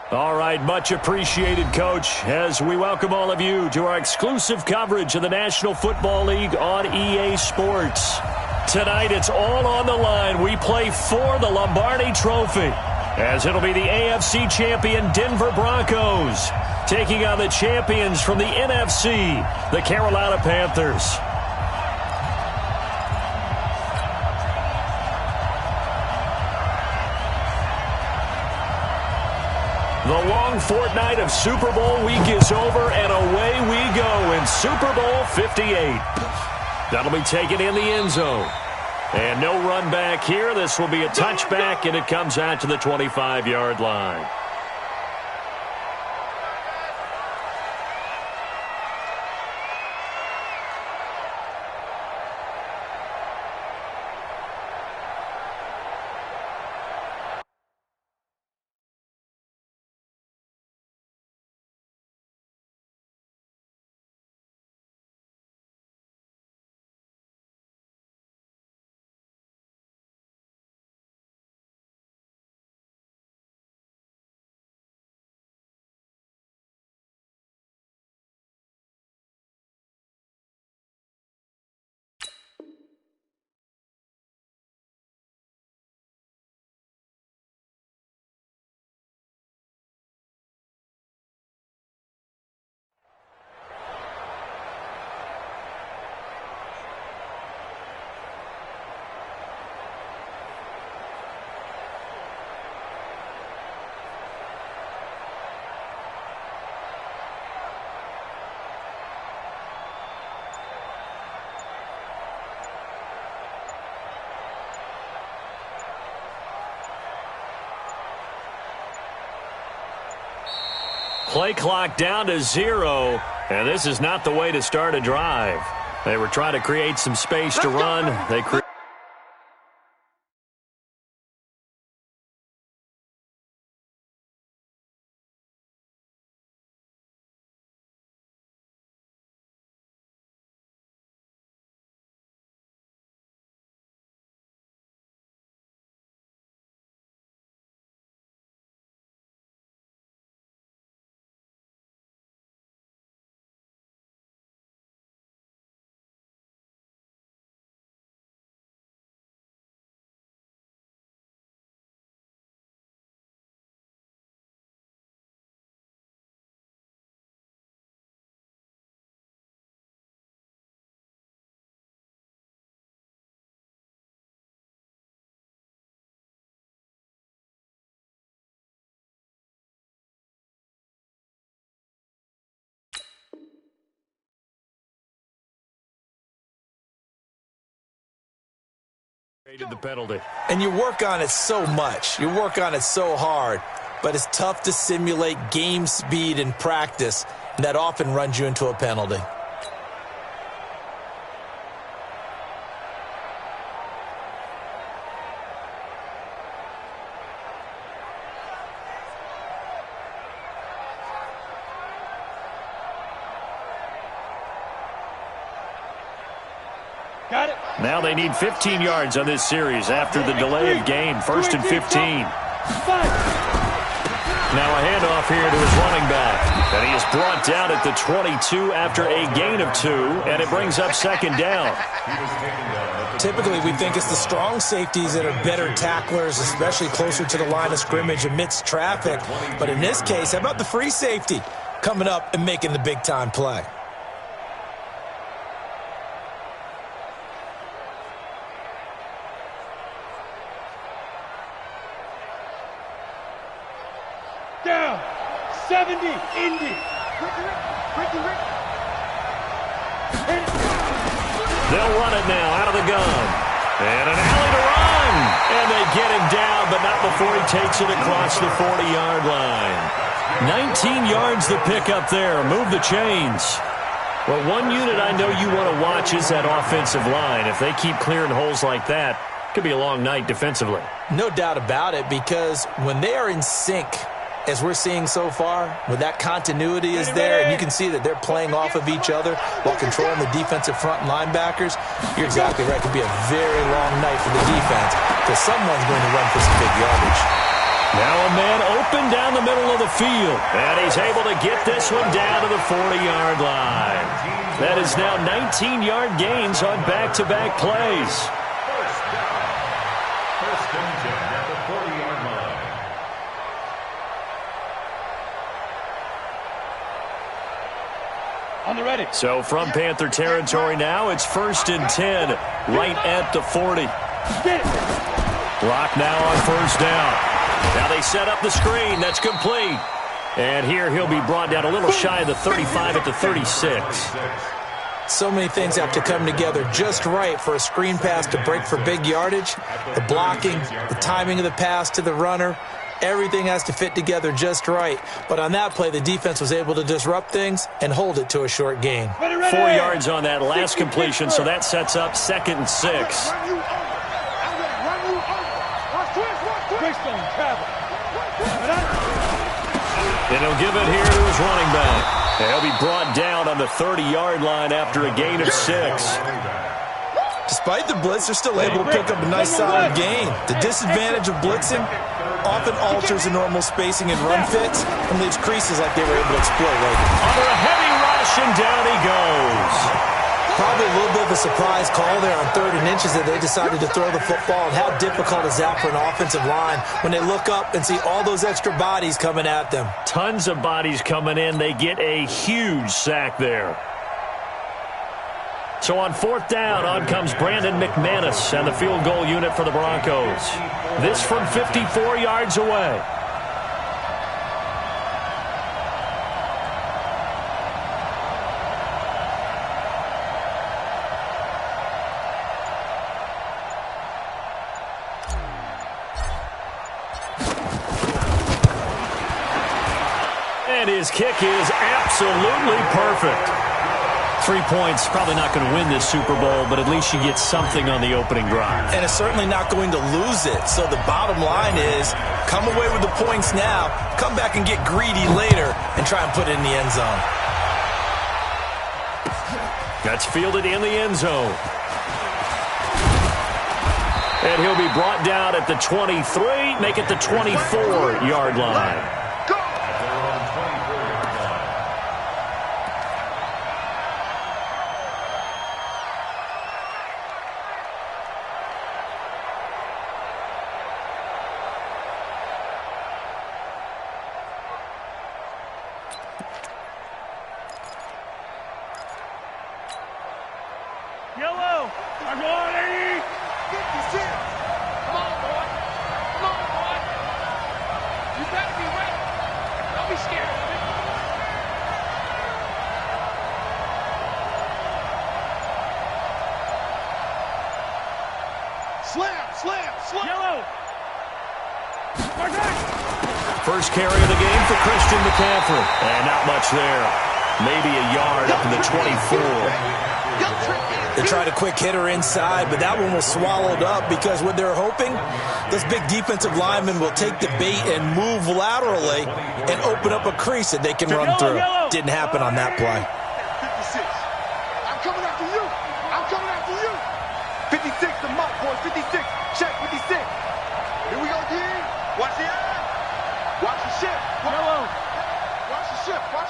All right, much appreciated, Coach, as we welcome all of you to our exclusive coverage of the National Football League on EA Sports. Tonight, it's all on the line. We play for the Lombardi Trophy, as it'll be the AFC champion Denver Broncos taking on the champions from the NFC, the Carolina Panthers. The long fortnight of Super Bowl week is over, and away we go in Super Bowl 58. That'll be taken in the end zone. And no run back here. This will be a touchback, and it comes out to the 25-yard line. Play clock down to 0, and this is not the way to start a drive. They were trying to create some space to run. They created the penalty. And you work on it so much. You work on it so hard. But it's tough to simulate game speed in practice. And that often runs you into a penalty. Got it. Now they need 15 yards on this series after the delayed game. First and 15. Now a handoff here to his running back. And he is brought down at the 22 after a gain of 2, and it brings up second down. Typically, we think it's the strong safeties that are better tacklers, especially closer to the line of scrimmage amidst traffic. But in this case, how about the free safety coming up and making the big-time play? Down. 70. Indy. They'll run it now out of the gun. And an alley to run. And they get him down, but not before he takes it across the 40-yard line. 19 yards to pick up there. Move the chains. Well, one unit I know you want to watch is that offensive line. If they keep clearing holes like that, it could be a long night defensively. No doubt about it, because when they are in sync, as we're seeing so far, where that continuity is there, and you can see that they're playing off of each other while controlling the defensive front linebackers, you're exactly right. It could be a very long night for the defense because someone's going to run for some big yardage. Now a man open down the middle of the field. And he's able to get this one down to the 40-yard line. That is now 19-yard gains on back-to-back plays. First and 10 at the 40-yard line. On the ready. So from Panther territory now, it's 1st and 10, right at the 40. Get it. Block now on 1st down. Now they set up the screen. That's complete. And here he'll be brought down a little shy of the 35 at the 36. So many things have to come together just right for a screen pass to break for big yardage. The blocking, the timing of the pass to the runner, everything has to fit together just right. But on that play, the defense was able to disrupt things and hold it to a short gain. 4 yards on that last completion, so that sets up 2nd and 6. And he'll give it here to his running back. And he'll be brought down on the 30-yard line after a gain of 6. Despite the blitz, they're still able to pick up a nice solid gain. The disadvantage of blitzing often alters the normal spacing and run fits and leaves creases like they were able to exploit later. Under a heavy rush, and down he goes. Probably a little bit of a surprise call there on 3rd and inches that they decided to throw the football. And how difficult is that for an offensive line when they look up and see all those extra bodies coming at them? Tons of bodies coming in. They get a huge sack there. So on 4th down, on comes Brandon McManus and the field goal unit for the Broncos. This from 54 yards away. And his kick is absolutely perfect. 3 points, probably not going to win this Super Bowl, but at least you get something on the opening drive. And it's certainly not going to lose it. So the bottom line is, come away with the points now, come back and get greedy later, and try and put it in the end zone. That's fielded in the end zone. And he'll be brought down at the 23, make it the 24-yard line. Yellow. I'm on 80. 56. Come on, boy. Come on, boy. You better be ready. Don't be scared of it. Slam. Yellow. First carry of the game for Christian McCaffrey. And not much there. Maybe a yard up to the 24. They tried a quick hitter inside, but that one was swallowed up because what they're hoping, this big defensive lineman will take the bait and move laterally and open up a crease that they can run through. Didn't happen on that play. 56. I'm coming after you. 56, the mark, boy. 56. Check, 56. Here we go, D. Watch the eye. Watch the ship. Watch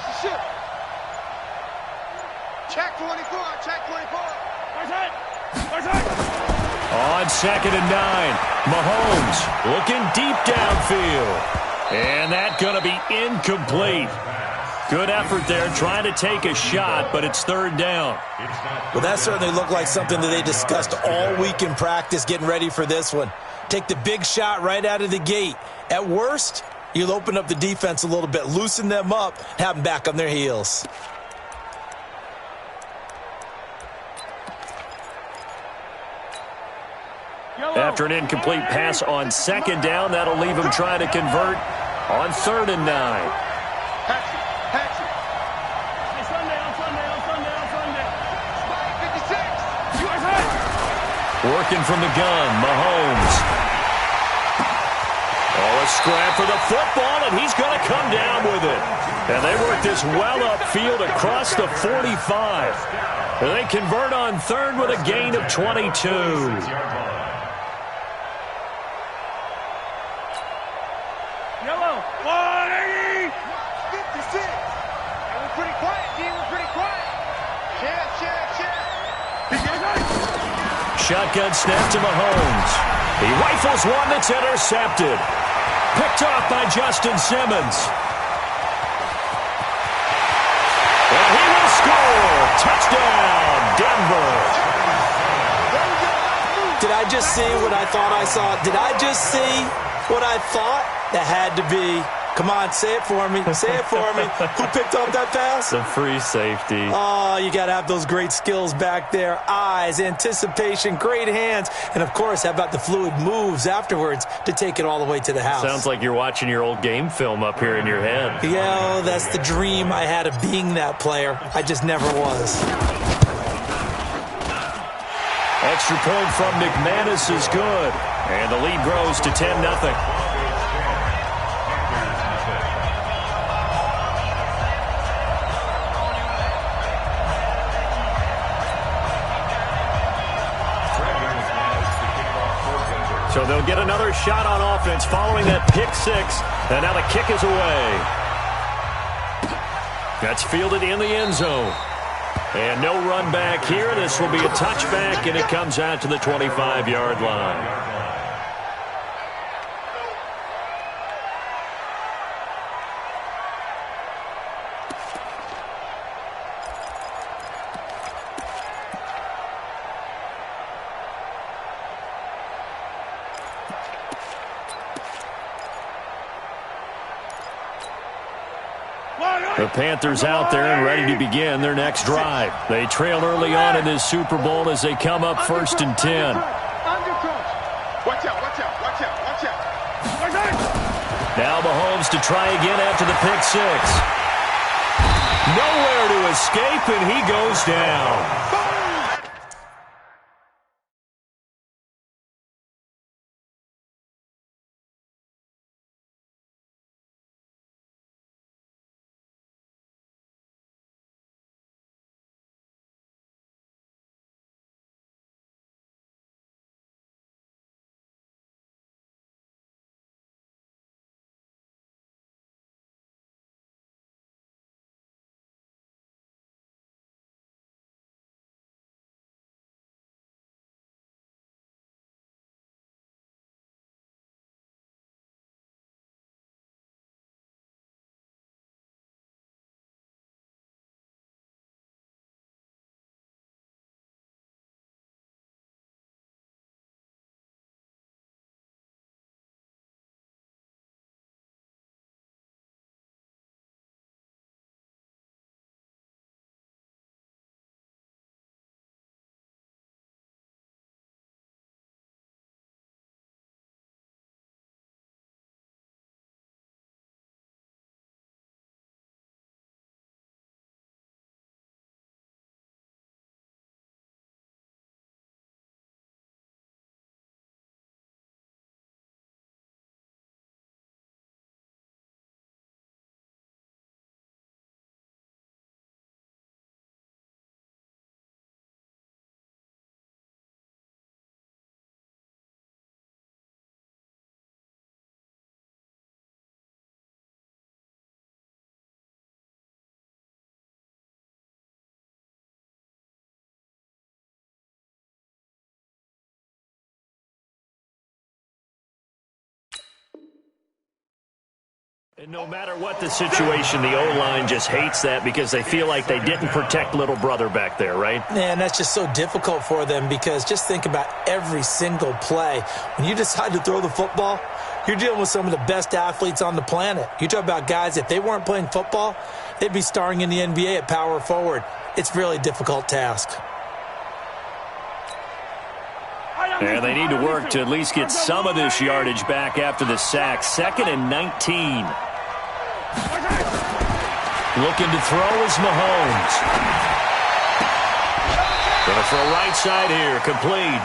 the ship. Check 24. On 2nd and 9, Mahomes looking deep downfield. And that's going to be incomplete. Good effort there, trying to take a shot, but it's 3rd down. Well, that certainly looked like something that they discussed all week in practice getting ready for this one. Take the big shot right out of the gate. At worst, you'll open up the defense a little bit, loosen them up, have them back on their heels. After an incomplete pass on 2nd down, that'll leave him trying to convert on 3rd and 9. Hatchet. Hey, Sunday. Spike 56. Working from the gun, Mahomes. Oh, a scrap for the football, and he's going to come down with it. And they work this well upfield across the 45. And they convert on 3rd with a gain of 22. Yellow. 180. 56. And we're pretty quiet, D. We're pretty quiet. Check. Shotgun snap to Mahomes. He rifles one that's intercepted. Picked off by Justin Simmons. And he will score. Touchdown, Denver. Did I just see what I thought I saw? Did I just see what I thought? That had to be. Come on, say it for me. Say it for me. Who picked up that pass? The free safety. Oh, you got to have those great skills back there. Eyes, anticipation, great hands. And, of course, how about the fluid moves afterwards to take it all the way to the house? Sounds like you're watching your old game film up here in your head. Yeah, that's the dream I had of being that player. I just never was. Extra point from McManus is good. And the lead grows to 10-0. So they'll get another shot on offense following that pick six. And now the kick is away. That's fielded in the end zone. And no run back here. This will be a touchback, and it comes out to the 25-yard line. The Panthers out there and ready to begin their next drive. They trail early on in this Super Bowl as they come up 1st and 10. Watch out. Now Mahomes to try again after the pick six. Nowhere to escape, and he goes down. And no matter what the situation, the O-line just hates that because they feel like they didn't protect little brother back there, right? Man, that's just so difficult for them because just think about every single play. When you decide to throw the football, you're dealing with some of the best athletes on the planet. You talk about guys, if they weren't playing football, they'd be starring in the NBA at power forward. It's a really difficult task. And they need to work to at least get some of this yardage back after the sack. 2nd and 19. Looking to throw is Mahomes. Going to throw right side here, complete.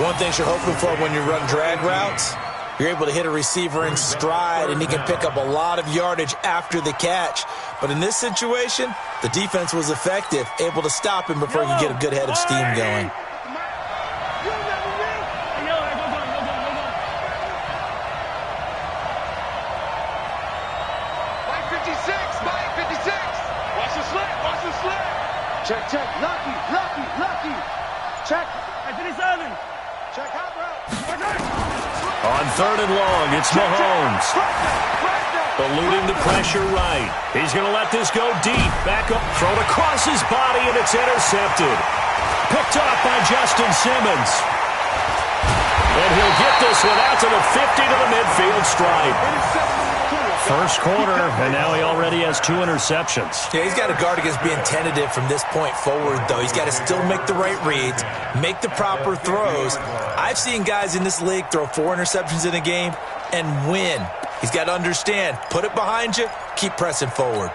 One thing you're hoping for when you run drag routes, you're able to hit a receiver in stride, and he can pick up a lot of yardage after the catch. But in this situation, the defense was effective, able to stop him before he could get a good head of steam going. Check, check. Lucky, lucky, lucky. Check. I finish 7. Check out, bro. On 3rd and long, it's Mahomes. Eluding the pressure right. He's going to let this go deep. Back up, thrown across his body, and it's intercepted. Picked off by Justin Simmons. And he'll get this one out to the 50 to the midfield stripe. First quarter, and now he already has 2 interceptions. Yeah, he's got to guard against being tentative from this point forward, though. He's got to still make the right reads, make the proper throws. I've seen guys in this league throw 4 interceptions in a game and win. He's got to understand, put it behind you, keep pressing forward.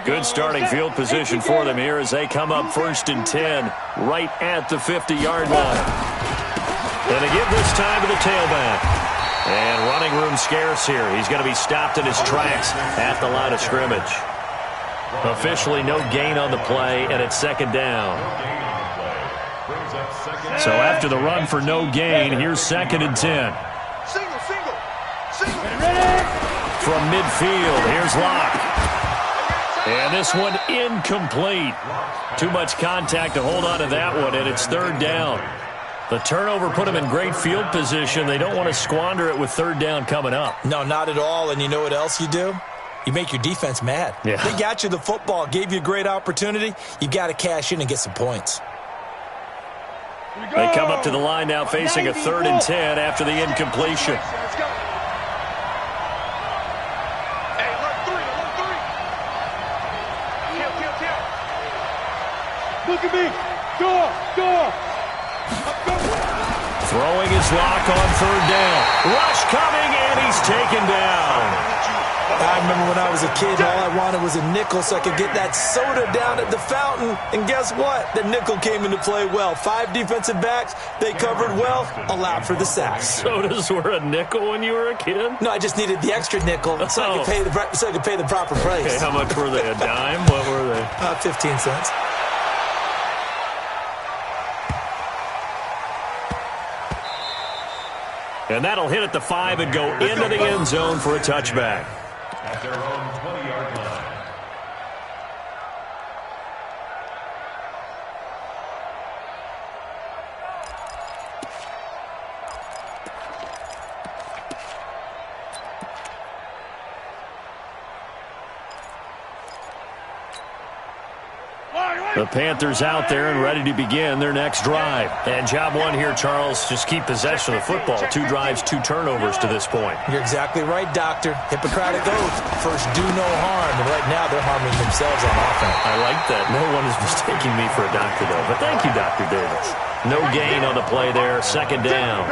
Good starting field position for them here as they come up 1st and 10, right at the 50-yard line. And they give this time to the tailback. And running room scarce here. He's going to be stopped in his tracks at the line of scrimmage. Officially no gain on the play, and it's 2nd down. So after the run for no gain, here's 2nd and 10. Single, single, single. From midfield, here's Locke. And this one incomplete. Too much contact to hold on to that one, and it's 3rd down. The turnover put them in great field position. They don't want to squander it with 3rd down coming up. No, not at all. And you know what else you do? You make your defense mad. Yeah. They got you the football, gave you a great opportunity. You got to cash in and get some points. They come up to the line now facing a 3rd and 10 after the incompletion. Let's go. Hey, run 3. Look at me. Go. Throwing his Lock on 3rd down. Rush coming, and he's taken down. I remember when I was a kid, all I wanted was a nickel so I could get that soda down at the fountain. And guess what? The nickel came into play well. 5 defensive backs, they covered well, allowed for the sacks. Sodas were a nickel when you were a kid? No, I just needed the extra nickel so I could pay the proper price. Okay, how much were they? A dime? What were they? 15 cents. And that'll hit at the 5 and go into the end zone for a touchback. At their own 20-yard line. The Panthers out there and ready to begin their next drive. And job 1 here, Charles, just keep possession of the football. 2 drives, 2 turnovers to this point. You're exactly right, Doctor. Hippocratic oath. First, do no harm. And right now, they're harming themselves on offense. I like that. No one is mistaking me for a doctor, though. But thank you, Dr. Davis. No gain on the play there. 2nd down.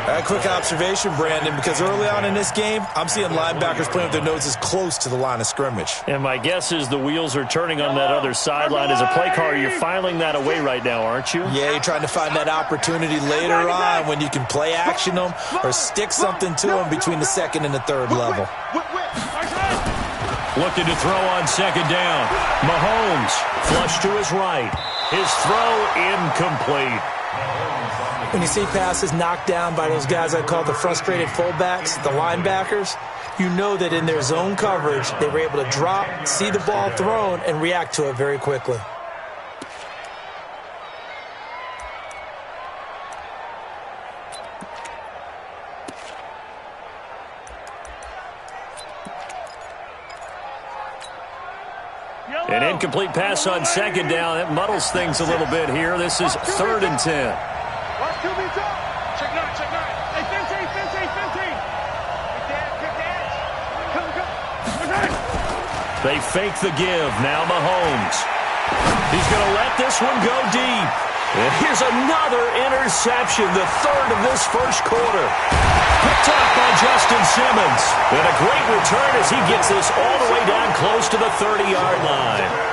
A quick observation, Brandon, because early on in this game, I'm seeing linebackers playing with their noses close to the line of scrimmage. And my guess is the wheels are turning on that other sideline. As a play caller, you're filing that away right now, aren't you? Yeah, you're trying to find that opportunity later on when you can play action them or stick something to them between the 2nd and the 3rd level. Looking to throw on 2nd down. Mahomes, flush to his right. His throw incomplete. When you see passes knocked down by those guys I call the frustrated fullbacks, the linebackers, you know that in their zone coverage, they were able to drop, see the ball thrown, and react to it very quickly. An incomplete pass on 2nd down. That muddles things a little bit here. This is 3rd and 10. Check 9. Hey, 15. Good dance. Come. They fake the give. Now Mahomes. He's going to let this one go deep. And here's another interception, the 3rd of this first quarter. Picked up by Justin Simmons. And a great return as he gets this all the way down close to the 30-yard line.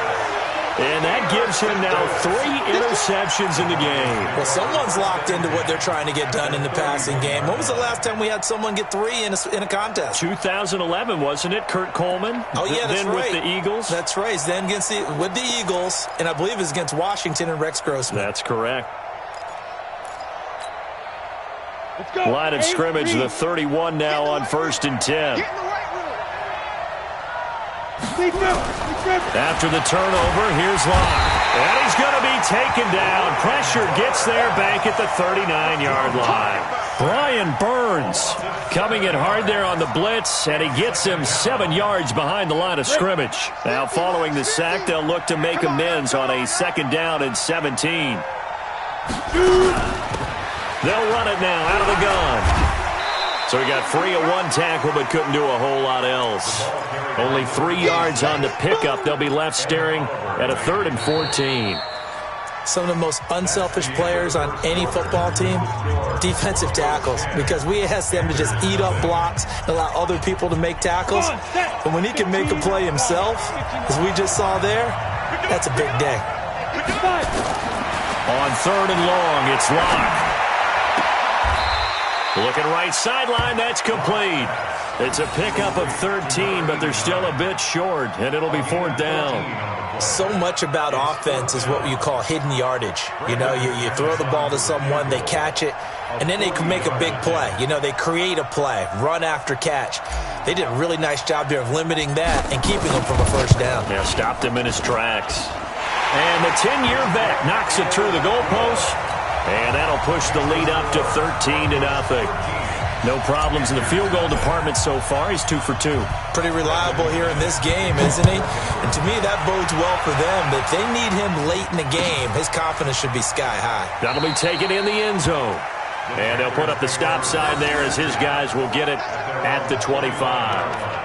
And that gives him now 3 interceptions in the game. Well, someone's locked into what they're trying to get done in the passing game. When was the last time we had someone get 3 in a contest? 2011, wasn't it? Kurt Coleman? Oh, yeah, that's then right. With the Eagles? That's right. Then with the Eagles, and I believe it's against Washington and Rex Grossman. That's correct. Line of scrimmage, the 31 now on 1st and 10. After the turnover, here's Locke. And he's going to be taken down. Pressure gets there back at the 39-yard line. Brian Burns coming in hard there on the blitz, and he gets him 7 yards behind the line of scrimmage. Now following the sack, they'll look to make amends on a 2nd down and 17. They'll run it now out of the gun. So he got free of 1 tackle but couldn't do a whole lot else. Only 3 yards on the pickup. They'll be left staring at a 3rd and 14. Some of the most unselfish players on any football team, defensive tackles, because we ask them to just eat up blocks and allow other people to make tackles. But when he can make a play himself, as we just saw there, that's a big day. On 3rd and long, it's Locke. Looking right sideline, that's complete. It's a pickup of 13, but they're still a bit short, and it'll be 4th down. So much about offense is what you call hidden yardage. You know, you throw the ball to someone, they catch it, and then they can make a big play. You know, they create a play, run after catch. They did a really nice job there of limiting that and keeping him from a 1st down. Yeah, stopped him in his tracks. And the 10-year vet knocks it through the goalpost. And that'll push the lead up to 13-0. No problems in the field goal department so far. He's 2 for 2. Pretty reliable here in this game, isn't he? And to me, that bodes well for them. If they need him late in the game, his confidence should be sky high. That'll be taken in the end zone. And they'll put up the stop sign there as his guys will get it at the 25.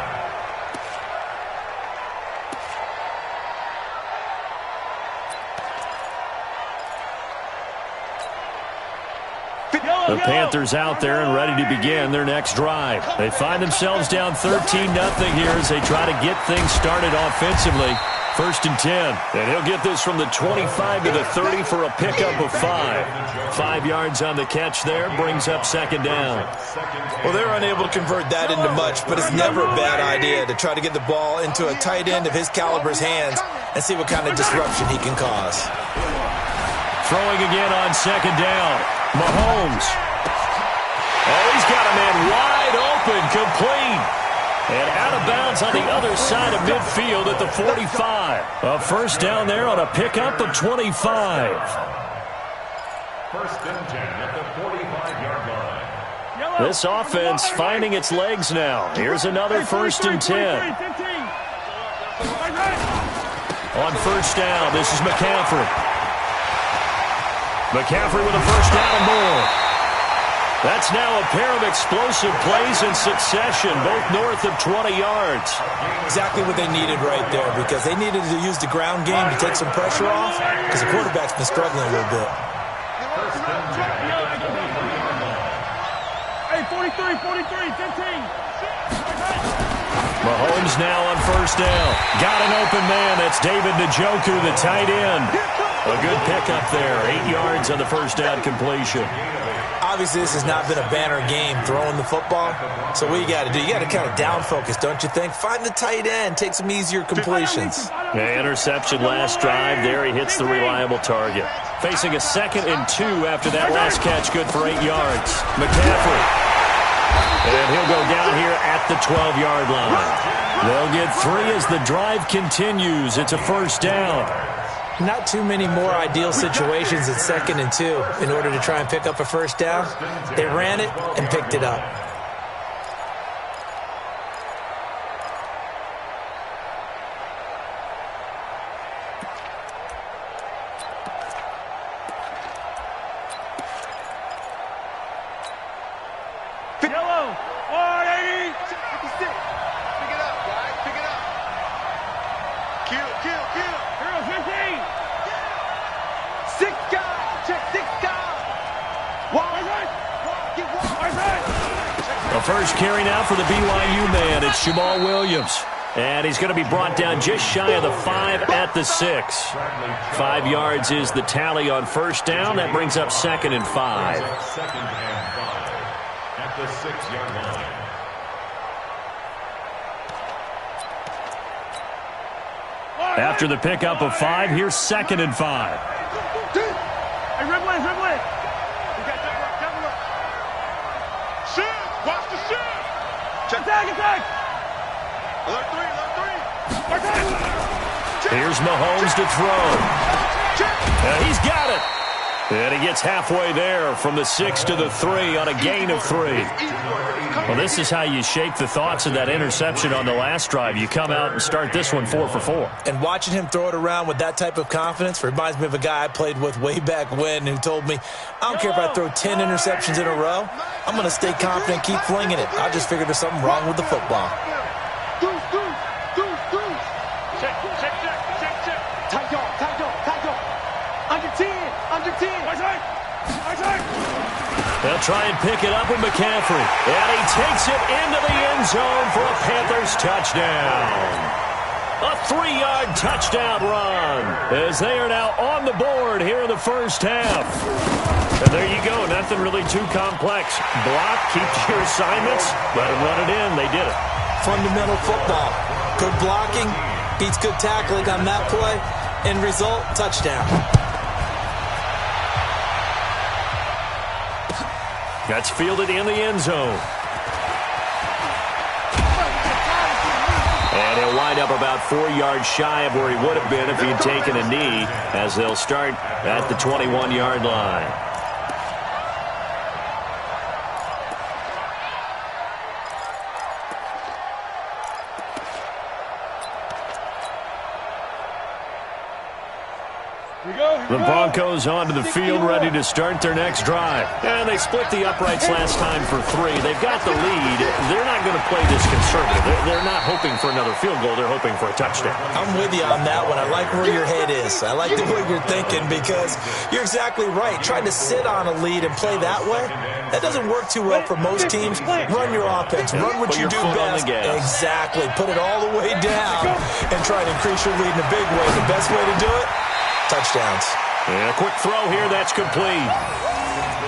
The Panthers out there and ready to begin their next drive. They find themselves down 13-0 here as they try to get things started offensively. 1st and 10. And he'll get this from the 25 to the 30 for a pickup of 5. 5 yards on the catch there brings up 2nd down. Well, they're unable to convert that into much, but it's never a bad idea to try to get the ball into a tight end of his caliber's hands and see what kind of disruption he can cause. Throwing again on 2nd down. Mahomes. Oh, he's got a man wide open, complete. And out of bounds on the other side of midfield at the 45. A 1st down there on a pickup of 25. 1st and 10 at the 45-yard line. This offense finding its legs now. Here's another 1st and 10. On 1st down, this is McCaffrey. McCaffrey with a 1st down and more. That's now a pair of explosive plays in succession, both north of 20 yards. Exactly what they needed right there, because they needed to use the ground game to take some pressure off, because the quarterback's been struggling a little bit. Hey, 43, 15. Mahomes now on 1st down. Got an open man. That's David Njoku, the tight end. A good pickup there. 8 yards on the 1st down completion. Obviously, this has not been a banner game throwing the football. So what you got to do, you got to kind of down focus, don't you think? Find the tight end, take some easier completions. Yeah, interception last drive. There he hits the reliable target. Facing a 2nd and 2 after that last catch, good for 8 yards. McCaffrey. And he'll go down here at the 12-yard line. They'll get 3 as the drive continues. It's a 1st down. Not too many more ideal situations at 2nd and 2 in order to try and pick up a 1st down. They ran it and picked it up. Yellow, 180, 56. Pick it up, guys, pick it up. Kill. Hero 15. 6 guys, check 6 guys. Wide. Get wide. The 1st carry now for the BYU man. It's Jamal Williams. And he's going to be brought down just shy of the 5 at the 6. 5 yards is the tally on 1st down. That brings up 2nd and 5. 2nd and 5 at the 6-yard line. After the pickup of 5, here's 2nd and 5. Hey, Red Wings. We got double up. Watch the shit. Check. Attack. Alert three. Here's Mahomes to throw. And he's got it. And he gets halfway there from the 6 to the 3 on a gain of 3. Well, this is how you shake the thoughts of that interception on the last drive. You come out and start this one 4 for 4. And watching him throw it around with that type of confidence reminds me of a guy I played with way back when who told me, I don't care if I throw 10 interceptions in a row. I'm going to stay confident, keep flinging it. I just figured there's something wrong with the football. They'll try and pick it up with McCaffrey. And he takes it into the end zone for a Panthers touchdown. A 3-yard touchdown run as they are now on the board here in the first half. And there you go. Nothing really too complex. Block, keep your assignments, let them run it in. They did it. Fundamental football. Good blocking beats good tackling on that play. End result, touchdown. That's fielded in the end zone. And he'll wind up about 4 yards shy of where he would have been if he'd taken a knee, as they'll start at the 21-yard line. The Broncos onto the field, ready to start their next drive. And they split the uprights last time for 3. They've got the lead. They're not going to play this conservative. They're not hoping for another field goal. They're hoping for a touchdown. I'm with you on that one. I like where your head is. I like the way you're thinking because you're exactly right. Trying to sit on a lead and play that way, that doesn't work too well for most teams. Run your offense. Run what you do best. Exactly. Put it all the way down and try to increase your lead in a big way. The best way to do it? Touchdowns. And a quick throw here, that's complete.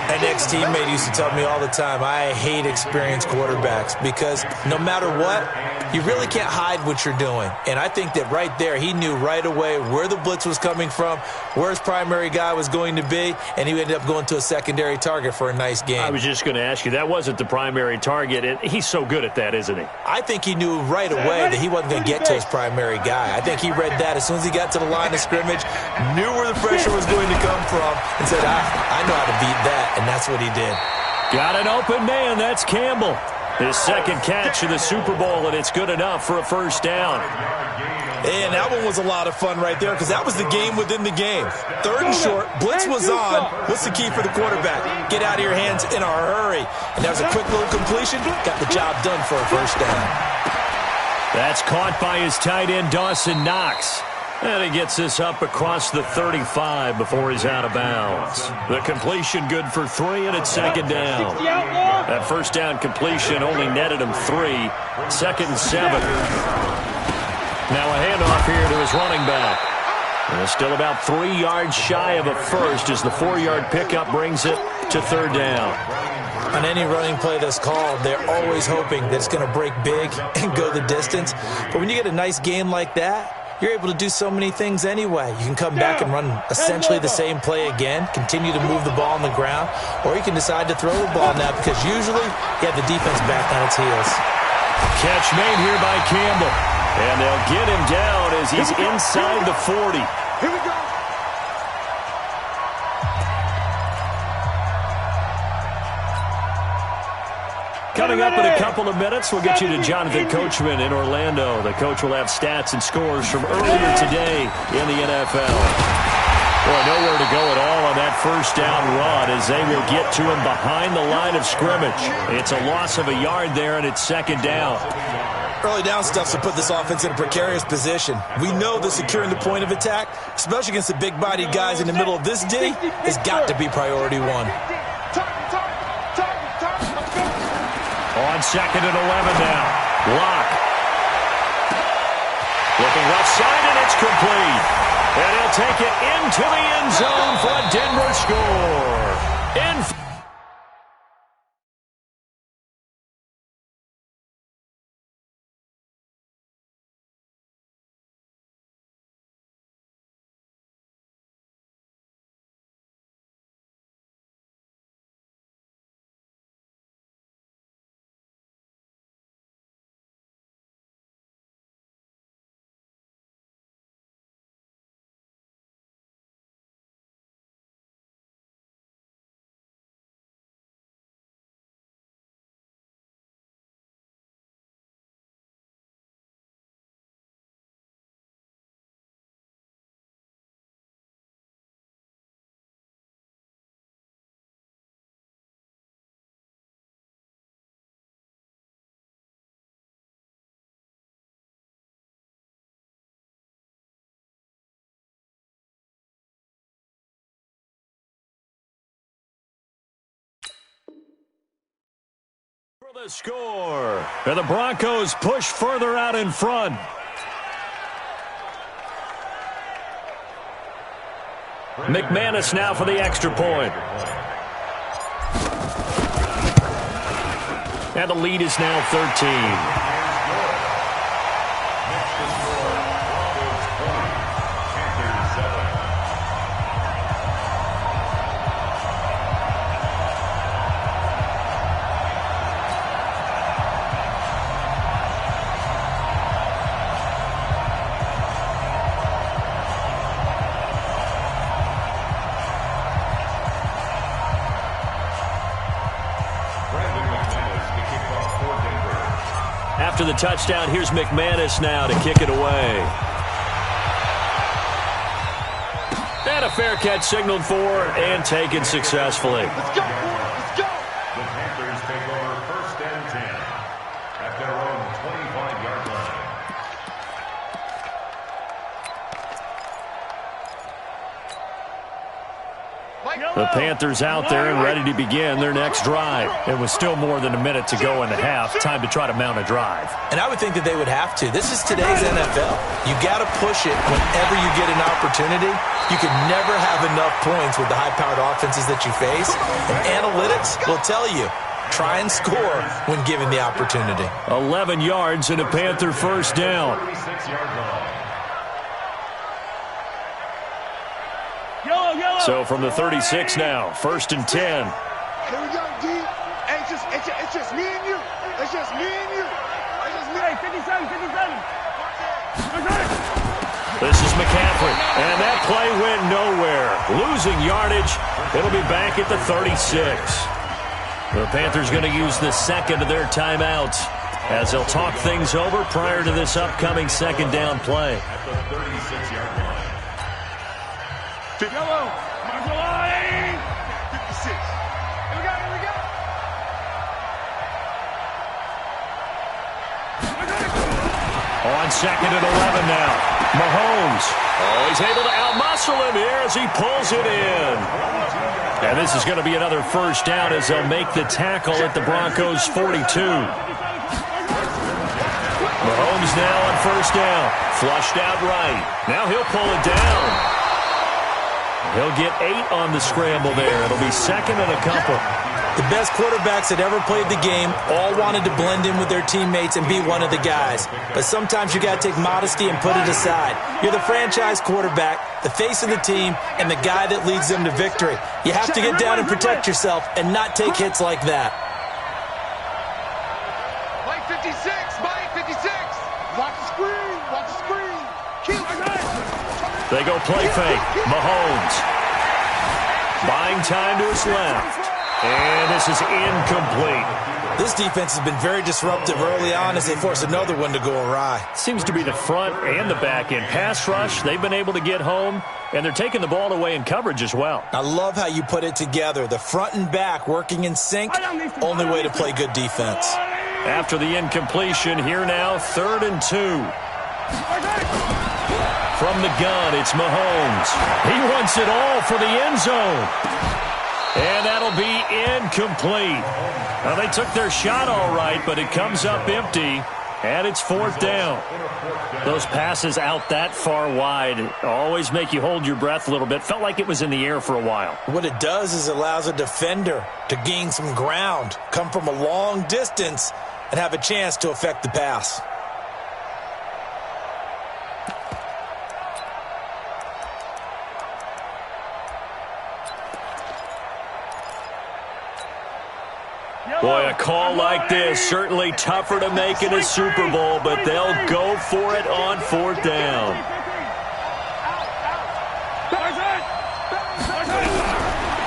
An ex-teammate used to tell me all the time, I hate experienced quarterbacks because no matter what, you really can't hide what you're doing. And I think that right there, he knew right away where the blitz was coming from, where his primary guy was going to be, and he ended up going to a secondary target for a nice game. I was just going to ask you, that wasn't the primary target. He's so good at that, isn't he? I think he knew right away that he wasn't going to get to his primary guy. I think he read that as soon as he got to the line of scrimmage, knew where the pressure was going to come from, and said, I know how to beat that. And that's what he did. Got an open man. That's Campbell. His second catch of the Super Bowl, and it's good enough for a first down. And that one was a lot of fun right there because that was the game within the game. 3rd and short, blitz was on. What's the key for the quarterback? Get out of your hands in a hurry. And that was a quick little completion. Got the job done for a first down. That's caught by his tight end, Dawson Knox. And he gets this up across the 35 before he's out of bounds. The completion good for 3, and it's second down. That first down completion only netted him 3. 2nd and 7. Now a handoff here to his running back. And still about 3 yards shy of a first as the 4-yard pickup brings it to 3rd down. On any running play that's called, they're always hoping that it's going to break big and go the distance. But when you get a nice game like that, you're able to do so many things anyway. You can come back and run essentially the same play again, continue to move the ball on the ground, or you can decide to throw the ball now because usually you have the defense back on its heels. Catch made here by Campbell. And they'll get him down as he's inside the 40. Here we go. Coming up in a couple of minutes, we'll get you to Jonathan Coachman in Orlando. The coach will have stats and scores from earlier today in the NFL. Boy, nowhere to go at all on that first down run as they will get to him behind the line of scrimmage. It's a loss of a yard there, and it's second down. Early down stuff to put this offense in a precarious position. We know that securing the point of attack, especially against the big-bodied guys in the middle of this D, has got to be priority 1. On 2nd and 11 now. Lock. Looking left side, and it's complete. And he'll take it into the end zone for a Denver score. In For the score, and the Broncos push further out in front. McManus now for the extra point. And the lead is now 13. After the touchdown, here's McManus now to kick it away. And a fair catch signaled for and taken successfully. Let's go, let's go. The Panthers take over 1st and 10 at their own 25-yard line. The Panthers out there and ready to begin their next drive. It was still more than a minute to go in the half. Time to try to mount a drive. And I would think that they would have to. This is today's NFL. You got to push it whenever you get an opportunity. You can never have enough points with the high-powered offenses that you face. And analytics will tell you, try and score when given the opportunity. 11 yards and a Panther first down. 36-yard line. So from the 36 now, 1st and 10. Here we go, D. Hey, it's just me and you. It's just me and you. It's just me. Hey, 57. This is McCaffrey, and that play went nowhere. Losing yardage. It'll be back at the 36. The Panthers going to use the second of their timeouts as they'll talk things over prior to this upcoming second down play. At the 36-yard line. Yellow. Marco line. 56. Here we go. On 2nd and 11 now. Mahomes. Oh, he's able to outmuscle him here as he pulls it in. And this is going to be another first down as they'll make the tackle at the Broncos' 42. Mahomes now on first down. Flushed out right. Now he'll pull it down. He'll get 8 on the scramble there. It'll be 2nd and a couple. The best quarterbacks that ever played the game all wanted to blend in with their teammates and be one of the guys. But sometimes you got to take modesty and put it aside. You're the franchise quarterback, the face of the team, and the guy that leads them to victory. You have to get down and protect yourself and not take hits like that. Mike 56. Mike 56. Watch the screen. Watch the screen. They go play fake. Mahomes. Buying time to his left. And this is incomplete. This defense has been very disruptive early on as they force another one to go awry. Seems to be the front and the back end. Pass rush, they've been able to get home, and they're taking the ball away in coverage as well. I love how you put it together. The front and back working in sync, only way to play good defense. After the incompletion, here now, 3rd and 2. From the gun, it's Mahomes. He wants it all for the end zone. And that'll be incomplete. Now, they took their shot all right, but it comes up empty, and it's 4th down. Those passes out that far wide always make you hold your breath a little bit. Felt like it was in the air for a while. What it does is allows a defender to gain some ground, come from a long distance, and have a chance to affect the pass. Boy, a call like this, certainly tougher to make in a Super Bowl, but they'll go for it on 4th down.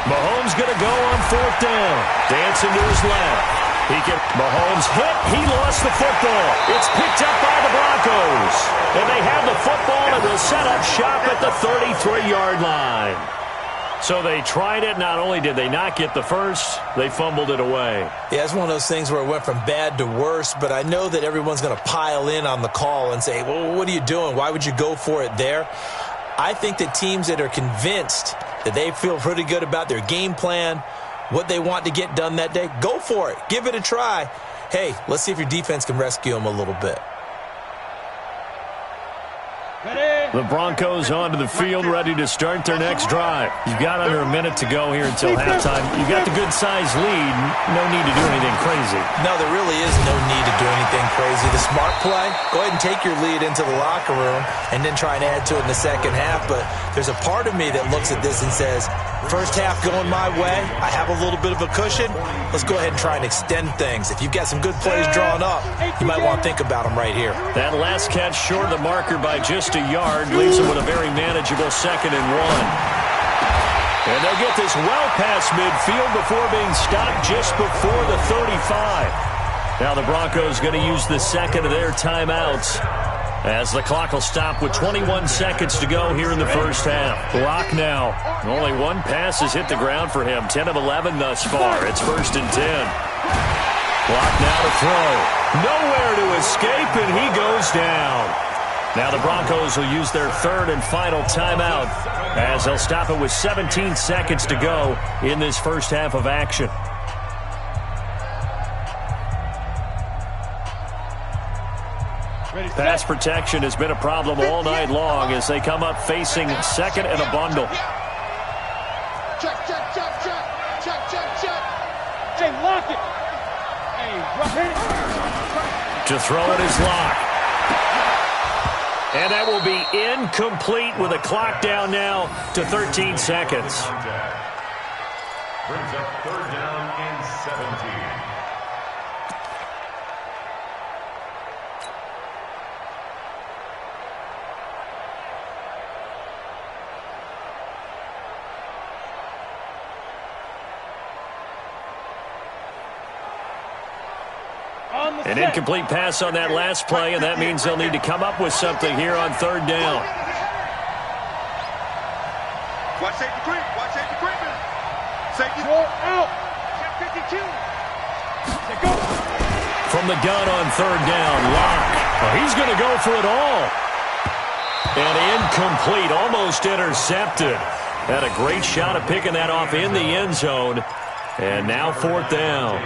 Mahomes going to go on 4th down. Dancing to his left. Mahomes hit. He lost the football. It's picked up by the Broncos. And they have the football and will set up shop at the 33-yard line. So they tried it. Not only did they not get the first, they fumbled it away. Yeah, it's one of those things where it went from bad to worse, but I know that everyone's going to pile in on the call and say, well, what are you doing? Why would you go for it there? I think that teams that are convinced that they feel pretty good about their game plan, what they want to get done that day, go for it. Give it a try. hey, let's see if your defense can rescue them a little bit. The Broncos onto the field, ready to start their next drive. You've got under a minute to go here until halftime. You've got the good-sized lead. No need to do anything crazy. No, there really is no need to do anything crazy. The smart play, go ahead and take your lead into the locker room and then try and add to it in the second half. But there's a part of me that looks at this and says, first half going my way, I have a little bit of a cushion. Let's go ahead and try and extend things. If you've got some good plays drawn up, you might want to think about them right here. That last catch short of the marker by just a yard leaves them with a very manageable 2nd and 1. And they'll get this well past midfield before being stopped just before the 35. Now the Broncos going to use the second of their timeouts as the clock will stop with 21 seconds to go here in the first half. Block now. Only one pass has hit the ground for him. 10 of 11 thus far. It's 1st and 10. Block now to throw. Nowhere to escape, and he goes down. Now the Broncos will use their 3rd and final timeout as they'll stop it with 17 seconds to go in this first half of action. Pass protection has been a problem all night long as they come up facing 2nd and a bundle. Check. Hey, lock it. Hey, drop it. To throw it is Locke. And that will be incomplete with a clock down now to 13 seconds. Brings up 3rd down and 17. An incomplete pass on that last play, and that means they'll need to come up with something here on 3rd down. Watch safety creep. Safety out. Check 52. Go. From the gun on 3rd down, Locke. Oh, he's going to go for it all. And incomplete, almost intercepted. Had a great shot at picking that off in the end zone. And now 4th down.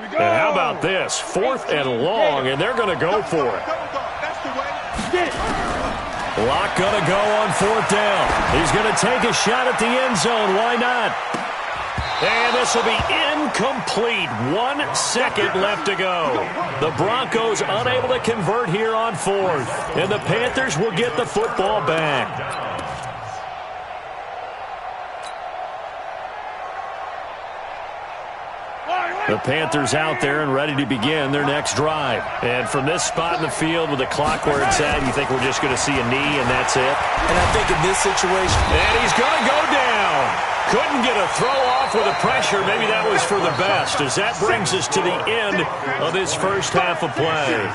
And how about this? 4th and long, and they're going to go for it. Locke going to go on 4th down. He's going to take a shot at the end zone. Why not? And this will be incomplete. 1 second left to go. The Broncos unable to convert here on 4th. And the Panthers will get the football back. The Panthers out there and ready to begin their next drive. And from this spot in the field with the clock where it's at, you think we're just going to see a knee and that's it? And I think in this situation... And he's going to go down. Couldn't get a throw off with the pressure. Maybe that was for the best, as that brings us to the end of this first half of play.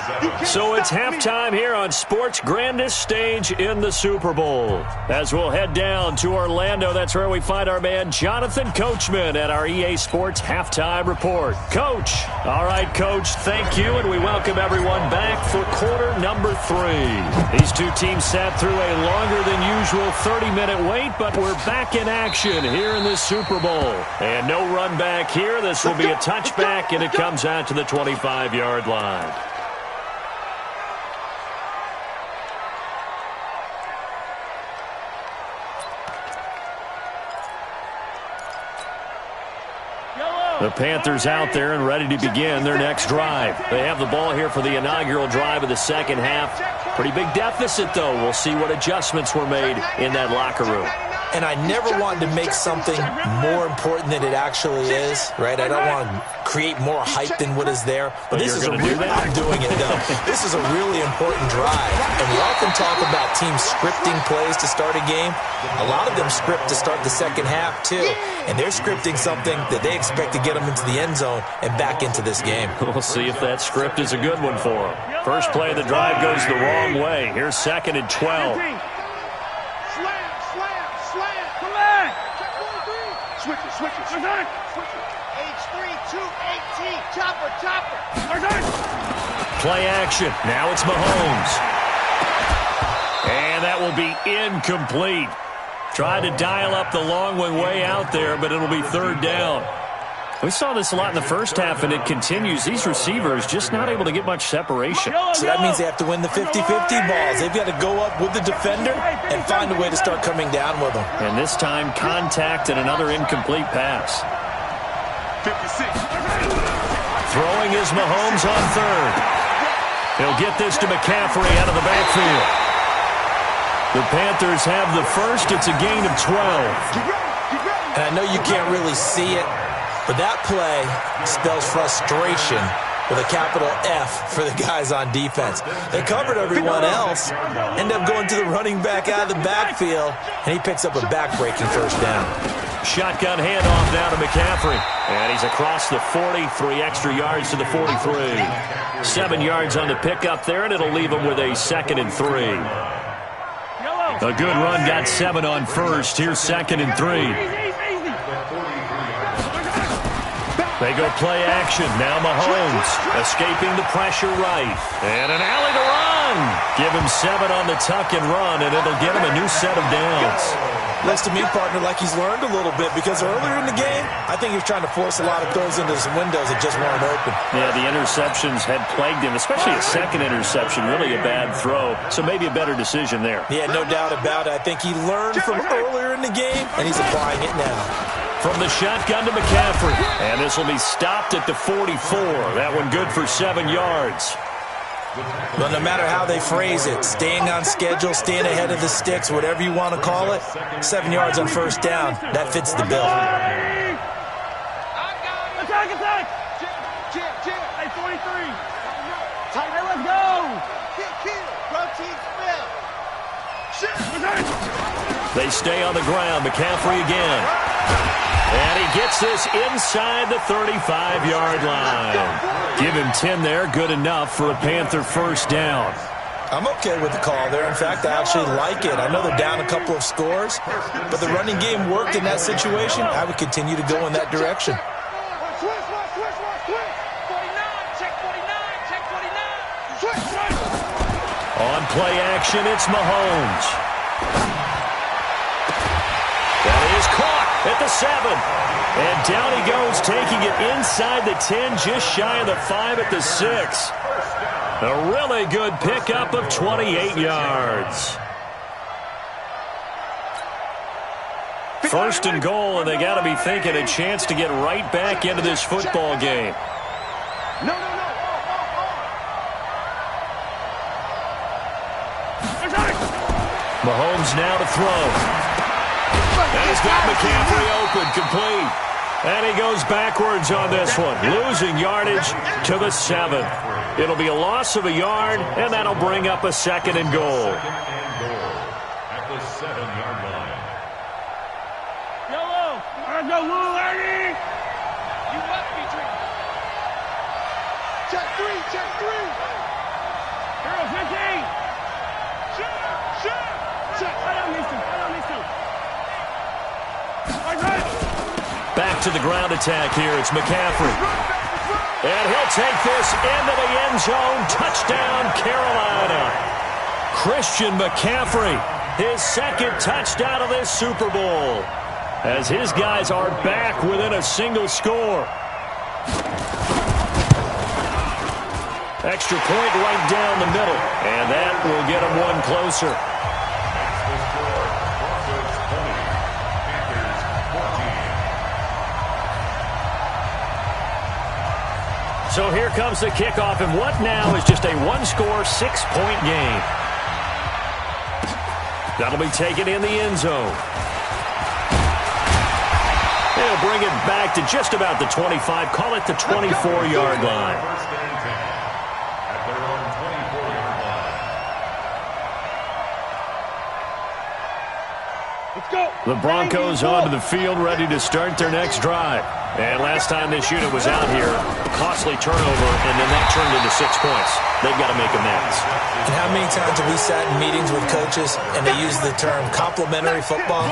So it's halftime here on sports' grandest stage in the Super Bowl. As we'll head down to Orlando, that's where we find our man Jonathan Coachman at our EA Sports Halftime Report. Coach. All right, Coach, thank you, and we welcome everyone back for quarter number 3. These two teams sat through a longer than usual 30-minute wait, but we're back in action here in this Super Bowl. And no run back here. This will be a touchback, and it comes out to the 25-yard line. The Panthers out there and ready to begin their next drive. They have the ball here for the inaugural drive of the second half. Pretty big deficit, though. We'll see what adjustments were made in that locker room. And I never wanted to make something more important than it actually is, right? I don't want to create more hype than what is there. But this is I'm doing it, though. This is a really important drive. And we often talk about teams scripting plays to start a game. A lot of them script to start the second half, too. And they're scripting something that they expect to get them into the end zone and back into this game. We'll see if that script is a good one for them. First play of the drive goes the wrong way. Here's 2nd and 12. Switch it. H3, 218, chopper. Play action. Now it's Mahomes. that will be incomplete. Tried to dial up the long one way out there, but it'll be third down. We saw this a lot in the first half, and it continues. These receivers just not able to get much separation. So that means they have to win the 50-50 balls. They've got to go up with the defender and find a way to start coming down with them. And this time, contact and another incomplete pass. 56. Throwing is Mahomes on third. He'll get this to McCaffrey out of the backfield. The Panthers have the first. It's a gain of 12. And I know you can't really see it, but that play spells frustration with a capital F for the guys on defense. They covered everyone else, end up going to the running back out of the backfield, and he picks up a back-breaking first down. Shotgun handoff now to McCaffrey. And he's across the 40, 3 extra yards to the 43. 7 yards on the pickup there, and it'll leave him with a 2nd and 3. A good run, got 7 on first. Here's 2nd and 3. They go play action. Now Mahomes escaping the pressure right. And an alley to run. Give him 7 on the tuck and run, and it'll get him a new set of downs. Looks to me, partner, like he's learned a little bit, because earlier in the game, I think he was trying to force a lot of throws into some windows that just weren't open. Yeah, the interceptions had plagued him, especially a second interception, really a bad throw. So maybe a better decision there. Yeah, no doubt about it. I think he learned from earlier in the game, and he's applying it now. From the shotgun to McCaffrey. And this will be stopped at the 44. That one good for 7 yards. Well, no matter how they phrase it, staying on schedule, staying ahead of the sticks, whatever you want to call it, 7 yards on first down, that fits the bill. Attack! Chip! Hey, 43! Tight, hey, let's go! Kill! Rotate spell! They stay on the ground. McCaffrey again. And he gets this inside the 35-yard line. Give him 10 there. Good enough for a Panther first down. I'm okay with the call there. In fact, I actually like it. I know they're down a couple of scores, but the running game worked in that situation. I would continue to go in that direction. Switch! 49! Check 49! On play action, it's Mahomes. That is caught at the 7. And down he goes, taking it inside the 10, just shy of the 5 at the 6. A really good pickup of 28 yards. First and goal, and they got to be thinking a chance to get right back into this football game. No. Mahomes now to throw. And he's got McCaffrey open, complete. And he goes backwards on this one, losing yardage to the 7. It'll be a loss of a yard, and that'll bring up a 2nd and goal. At the 7-yard line. Yellow! Let's go, Lou, Ernie! You must be drinking. Check 3! Hero 15! Check! I don't need to. Back to the ground attack here. It's McCaffrey. And he'll take this into the end zone. Touchdown, Carolina. Christian McCaffrey, his 2nd touchdown of this Super Bowl, as his guys are back within a single score. Extra point right down the middle, and that will get them one closer. So here comes the kickoff, and what now is just a one-score, 6-point game. That'll be taken in the end zone. They'll bring it back to just about the 25, call it the 24-yard line. First and 10 at their own 24-yard line. Let's go! The Broncos onto the field, ready to start their next drive. And last time this unit was out here, a costly turnover, and then that turned into 6 points. They've got to make amends. And how many times have we sat in meetings with coaches and they use the term complementary football?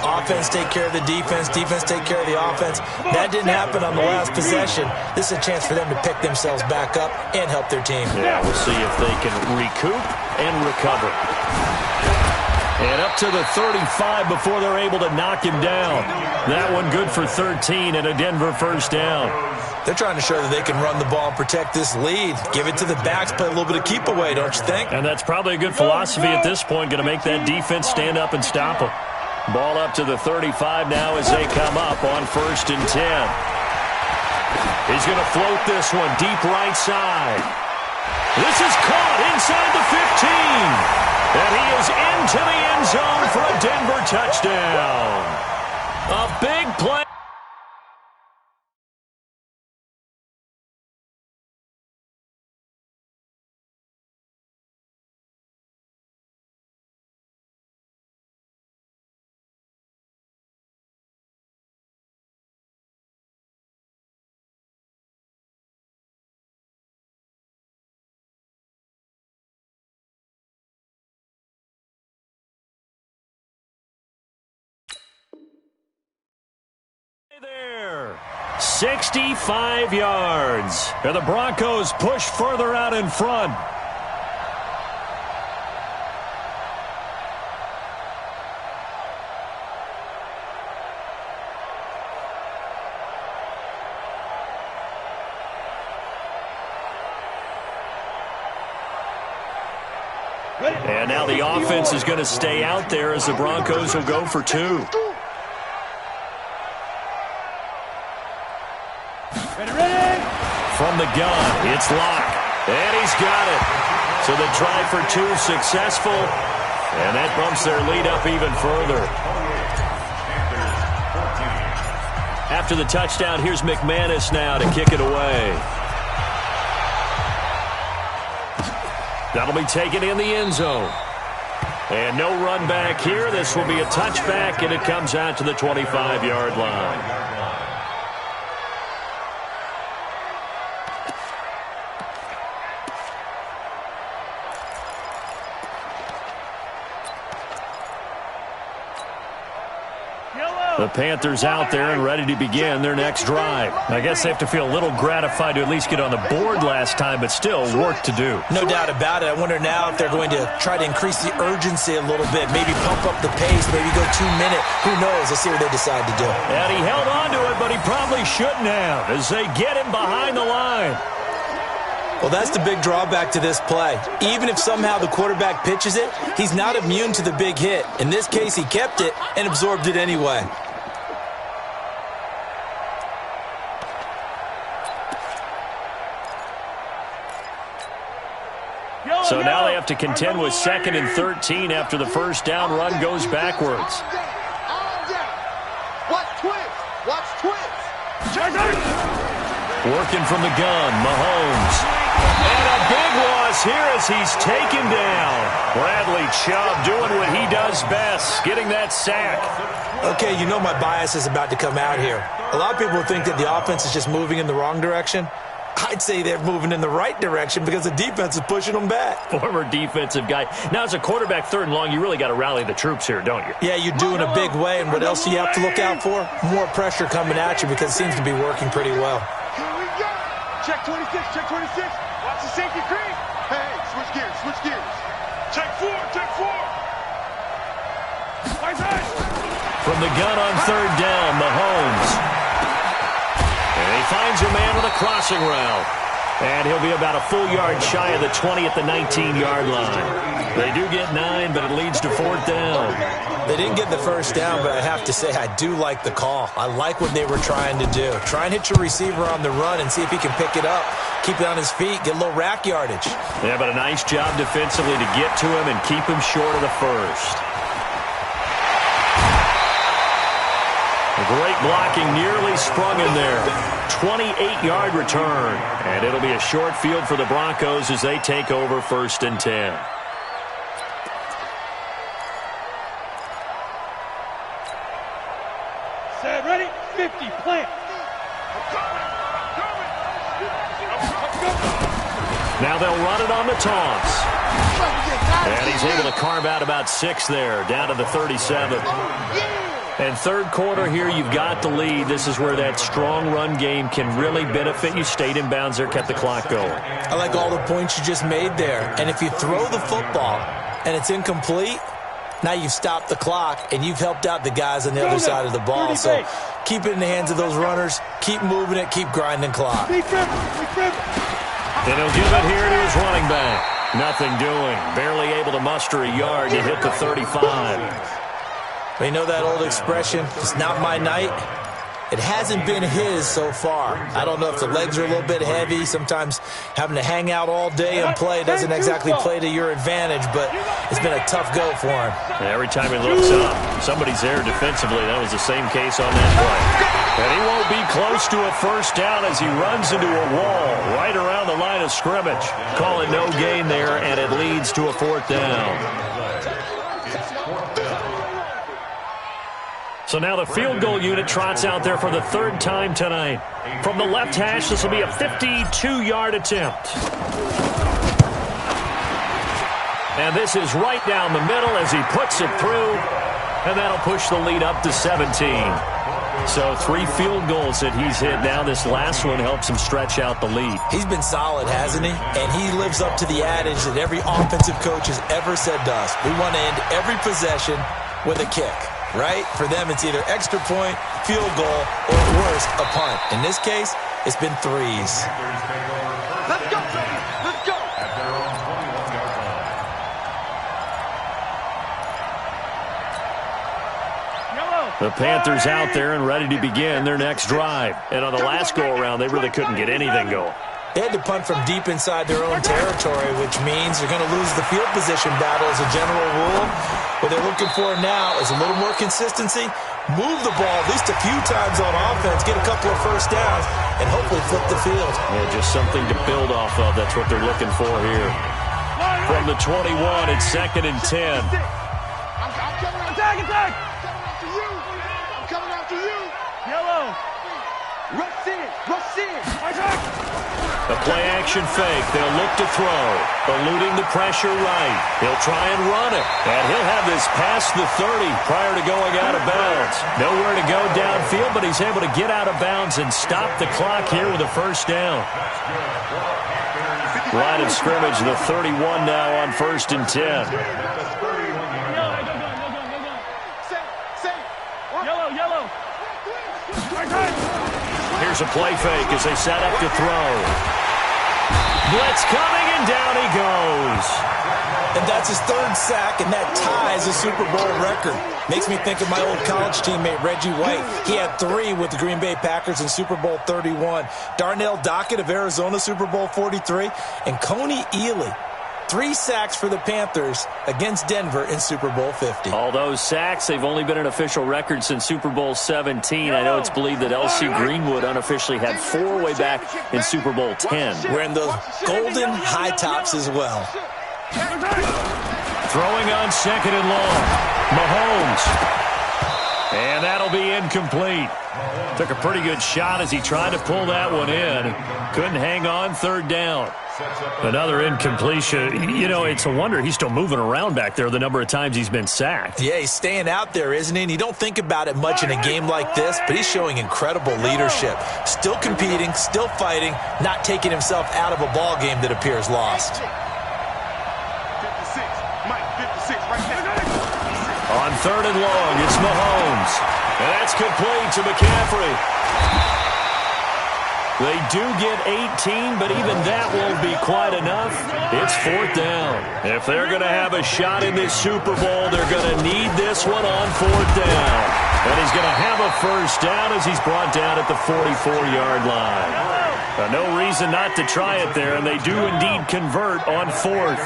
Offense take care of the defense take care of the offense. That didn't happen on the last possession. This is a chance for them to pick themselves back up and help their team. Yeah, we'll see if they can recoup and recover. And up to the 35 before they're able to knock him down. That one good for 13 and a Denver first down. They're trying to show that they can run the ball and protect this lead. Give it to the backs, play a little bit of keep away, don't you think? And that's probably a good philosophy at this point, going to make that defense stand up and stop them. Ball up to the 35 now as they come up on 1st and 10. He's going to float this one deep right side. This is caught inside the 15. And he is into the end zone for a Denver touchdown. A big play. There, 65 yards. And the Broncos push further out in front. And now the offense is going to stay out there as the Broncos will go for 2. From the gun, it's Locke. And he's got it. So the try for 2 successful. And that bumps their lead up even further. After the touchdown, here's McManus now to kick it away. That'll be taken in the end zone. And no run back here. This will be a touchback, and it comes out to the 25-yard line. The Panthers out there and ready to begin their next drive. I guess they have to feel a little gratified to at least get on the board last time, but still work to do. No doubt about it. I wonder now if they're going to try to increase the urgency a little bit, maybe pump up the pace, maybe go 2-minute. Who knows? Let's see what they decide to do. And he held on to it, but he probably shouldn't have as they get him behind the line. Well, that's the big drawback to this play. Even if somehow the quarterback pitches it, he's not immune to the big hit. In this case, he kept it and absorbed it anyway. So now they have to contend with 2nd and 13 after the first down run goes backwards. Watch twist. Watch twist. Working from the gun, Mahomes. And a big loss here as he's taken down. Bradley Chubb doing what he does best, getting that sack. Okay, you know my bias is about to come out here. A lot of people think that the offense is just moving in the wrong direction. I'd say they're moving in the right direction because the defense is pushing them back. Former defensive guy. Now, as a quarterback, 3rd and long, you really got to rally the troops here, don't you? Yeah, you do in a big way. And what else do you have to look out for? More pressure coming at you because it seems to be working pretty well. Here we go. Check 26. Check 26. Watch the safety creep. Hey, switch gears. Switch gears. Check 4. Check 4. From the gun on 3rd down, Mahomes. And he finds a man with a crossing route. And he'll be about a full yard shy of the 20 at the 19-yard line. They do get 9, but it leads to 4th down. They didn't get the first down, but I have to say I do like the call. I like what they were trying to do. Try and hit your receiver on the run and see if he can pick it up. Keep it on his feet, get a little rack yardage. Yeah, but a nice job defensively to get to him and keep him short of the first. Great blocking, nearly sprung in there. 28-yard return. And it'll be a short field for the Broncos as they take over 1st and 10. Set, ready? 50, plant. Now they'll run it on the toss. And he's able to carve out about 6 there, down to the 37. And 3rd quarter here, you've got the lead. This is where that strong run game can really benefit you. Stayed in bounds there, kept the clock going. I like all the points you just made there. And if you throw the football and it's incomplete, Now you've stopped the clock, and you've helped out the guys on the other side of the ball. So keep it in the hands of those runners. Keep moving it. Keep grinding clock. And he'll give it here to his running back. Nothing doing. Barely able to muster a yard to hit the 35. You know that old expression, it's not my night? It hasn't been his so far. I don't know if the legs are a little bit heavy. Sometimes having to hang out all day and play doesn't exactly play to your advantage, but it's been a tough go for him. Every time he looks up, somebody's there defensively. That was the same case on that play. And he won't be close to a first down as he runs into a wall right around the line of scrimmage. Call it no gain there, and it leads to a fourth down. So now the field goal unit trots out there for the third time tonight. From the left hash, this will be a 52-yard attempt. And this is right down the middle as he puts it through, and that'll push the lead up to 17. So 3 field goals that he's hit now. This last one helps him stretch out the lead. He's been solid, hasn't he? And he lives up to the adage that every offensive coach has ever said to us. We want to end every possession with a kick. Right? For them, it's either extra point, field goal, or at worst, a punt. In this case, it's been 3s. Let's go, baby. Let's go. At their own 21-yard line. The Panthers out there and ready to begin their next drive. And on the last go-around, they really couldn't get anything going. They had to punt from deep inside their own territory, which means they're going to lose the field position battle as a general rule. What they're looking for now is a little more consistency, move the ball at least a few times on offense, get a couple of first downs, and hopefully flip the field. Yeah, just something to build off of. That's what they're looking for here. From the 21, it's 2nd and 10. I'm coming out. Attack. I'm coming after you. I'm coming after you. Yellow. Rush in. Attack. A play-action fake. They'll look to throw. Eluding the pressure right. He'll try and run it. And he'll have this past the 30 prior to going out of bounds. Nowhere to go downfield, but he's able to get out of bounds and stop the clock here with a first down. Line of scrimmage, the 31 now on 1st and 10. Yellow. Here's a play fake as they set up to throw. Blitz coming, and down he goes. And that's his 3rd sack, and that ties a Super Bowl record. Makes me think of my old college teammate, Reggie White. He had 3 with the Green Bay Packers in Super Bowl 31. Darnell Dockett of Arizona, Super Bowl 43. And Coney Ely, 3 sacks for the Panthers against Denver in Super Bowl 50. All those sacks, they've only been an official record since Super Bowl 17. I know it's believed that L.C. Greenwood unofficially had 4 way back in Super Bowl 10. Wearing those golden high tops as well. Throwing on 2nd and long. Mahomes. And that'll be incomplete. Took a pretty good shot as he tried to pull that one in. Couldn't hang on, 3rd down. Another incompletion. You know, it's a wonder he's still moving around back there the number of times he's been sacked. Yeah, he's staying out there, isn't he? And you don't think about it much in a game like this, but he's showing incredible leadership. Still competing, still fighting, not taking himself out of a ball game that appears lost. 56. Mike, 56 right there. On 3rd and long, it's Mahomes. And that's complete to McCaffrey. They do get 18, but even that won't be quite enough. It's 4th down. If they're going to have a shot in this Super Bowl, they're going to need this one on 4th down. And he's going to have a first down as he's brought down at the 44-yard line. No reason not to try it there, and they do indeed convert on 4th.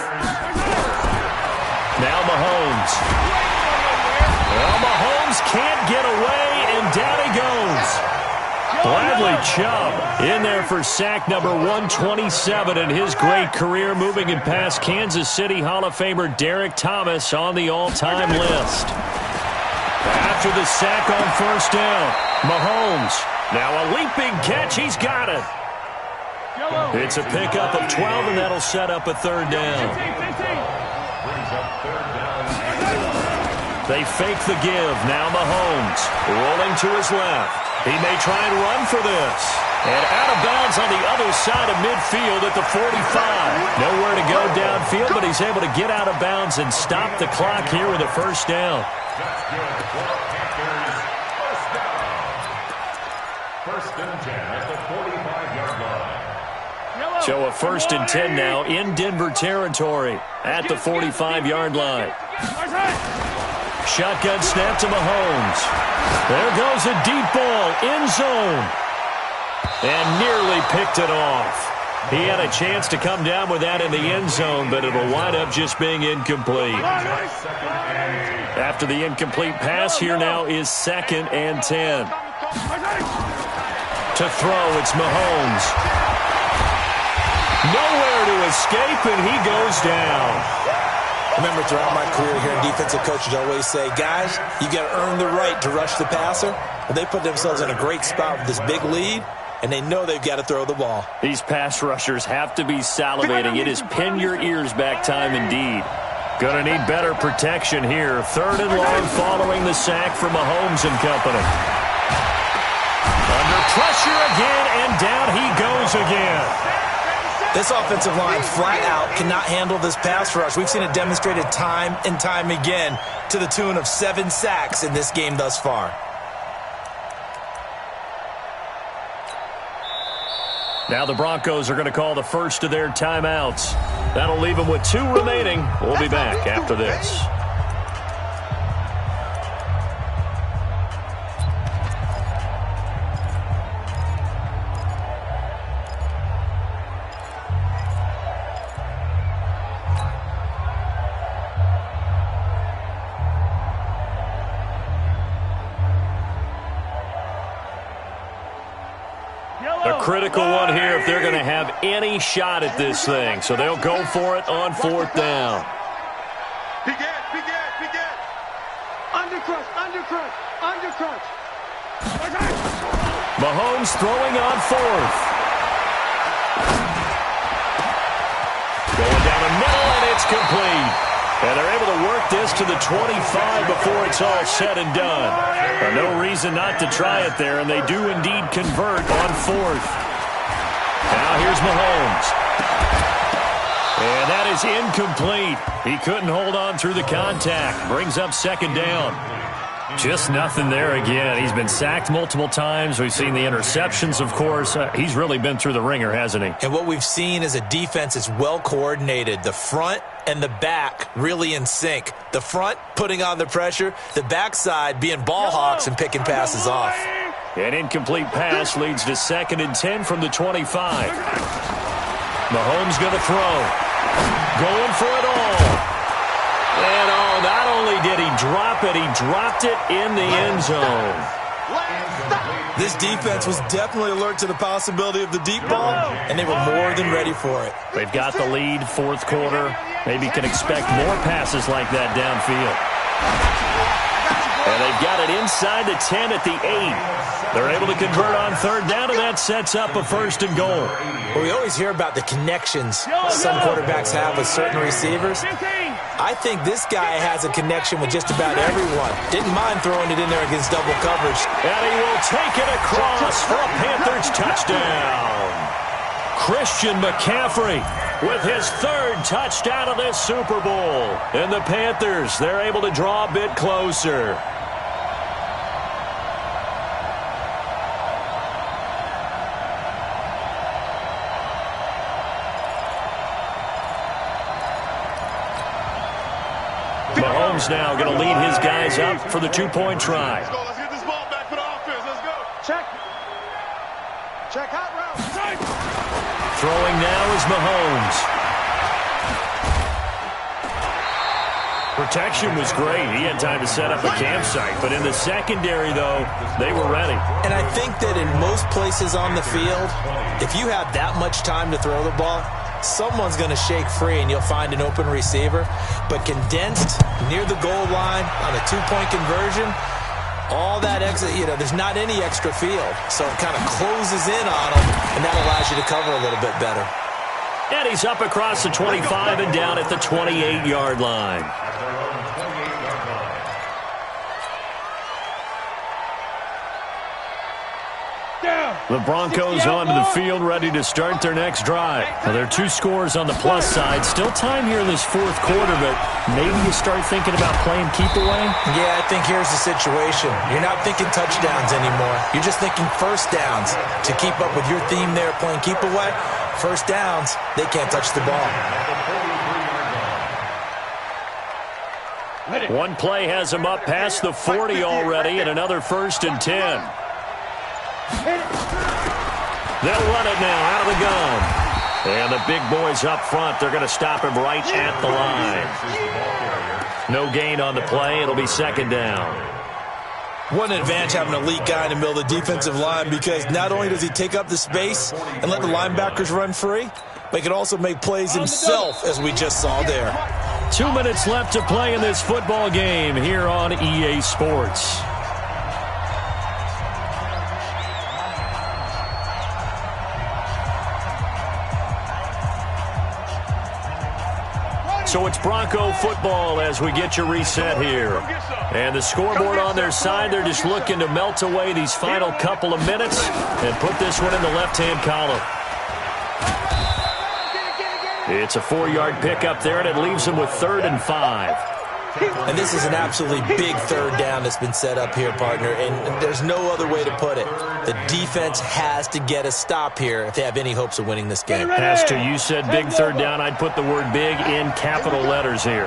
Now Mahomes. Well, Mahomes can't get away, and down he goes. Bradley Chubb in there for sack number 127 in his great career, moving it past Kansas City Hall of Famer Derek Thomas on the all-time list. After the sack on 1st down, Mahomes. Now a leaping catch. He's got it. It's a pickup of 12, and that'll set up a 3rd down. They fake the give. Now Mahomes rolling to his left. He may try and run for this. And out of bounds on the other side of midfield at the 45. Nowhere to go downfield, but he's able to get out of bounds and stop the clock here with a first down. That's good for Panthers. First down. First and 10 at the 45-yard line. So a first and 10 now in Denver territory at the 45-yard line. Shotgun snap to Mahomes. There goes a deep ball, end zone. And nearly picked it off. He had a chance to come down with that in the end zone, but it'll wind up just being incomplete. After the incomplete pass, here now is second and 10. To throw, it's Mahomes. Nowhere to escape, and he goes down. Remember, throughout my career here, defensive coaches always say, guys, you got to earn the right to rush the passer. Well, they put themselves in a great spot with this big lead, and they know they've got to throw the ball. These pass rushers have to be salivating. It is pin your ears back time indeed. Going to need better protection here. Third and long following the sack from Mahomes and company. Under pressure again, and down he goes again. This offensive line flat out cannot handle this pass rush. We've seen it demonstrated time and time again to the tune of 7 sacks in this game thus far. Now the Broncos are going to call the first of their timeouts. That'll leave them with 2 remaining. We'll be back after this. A critical one here if they're going to have any shot at this thing. So they'll go for it on 4th down. Begin. Undercrush. Mahomes throwing on 4th. Going down the middle, and it's complete. And they're able to work this to the 25 before it's all said and done. No reason not to try it there, and they do indeed convert on 4th. Now here's Mahomes. And that is incomplete. He couldn't hold on through the contact. Brings up 2nd down. Just nothing there again. He's been sacked multiple times. We've seen the interceptions, of course. He's really been through the ringer, hasn't he? And what we've seen is a defense that's well coordinated. The front and the back really in sync. The front putting on the pressure. The backside being ball hawks and picking passes off. An incomplete pass leads to 2nd and 10 from the 25. Mahomes going to throw. Going for it all. And not only did he drop it, he dropped it in the end zone. This defense was definitely alert to the possibility of the deep ball, and they were more than ready for it. They've got the lead, 4th quarter. Maybe can expect more passes like that downfield. And they've got it inside the 10 at the 8. They're able to convert on 3rd down, and that sets up a 1st and goal. Well, we always hear about the connections some quarterbacks have with certain receivers. I think this guy has a connection with just about everyone. Didn't mind throwing it in there against double coverage. And he will take it across for a Panthers touchdown. Christian McCaffrey with his 3rd touchdown of this Super Bowl. And the Panthers, they're able to draw a bit closer. Mahomes now going to lead his guys up for the 2-point try. Let's go. Let's get this ball back for the offense. Let's go. Check hot route. Throwing now is Mahomes. Protection was great. He had time to set up a campsite. But in the secondary, though, they were ready. And I think that in most places on the field, if you have that much time to throw the ball, someone's going to shake free and you'll find an open receiver. But condensed near the goal line on a 2-point conversion, all that exit, there's not any extra field. So it kind of closes in on them, and that allows you to cover a little bit better. And he's up across the 25 and down at the 28-yard line. Down. The Broncos onto the field, ready to start their next drive. Now, there are 2 scores on the plus side. Still time here in this 4th quarter, but maybe you start thinking about playing keep away? Yeah, I think here's the situation. You're not thinking touchdowns anymore. You're just thinking first downs. To keep up with your theme there, playing keep away, first downs, they can't touch the ball. One play has them up past the 40 already, and another 1st and 10. They'll run it now out of the gun. And the big boys up front, they're going to stop him right at the line. No gain on the play. It'll be 2nd down. What an advantage having an elite guy in the middle of the defensive line, because not only does he take up the space and let the linebackers run free, but he can also make plays himself, as we just saw there. 2 minutes left to play in this football game here on EA Sports. So it's Bronco football as we get your reset here. And the scoreboard on their side, they're just looking to melt away these final couple of minutes and put this one in the left-hand column. It's a 4-yard pickup there, and it leaves them with 3rd and 5. And this is an absolutely big 3rd down that's been set up here, partner, and there's no other way to put it. The defense has to get a stop here if they have any hopes of winning this game. Pastor, you said big 3rd down. I'd put the word big in capital letters here.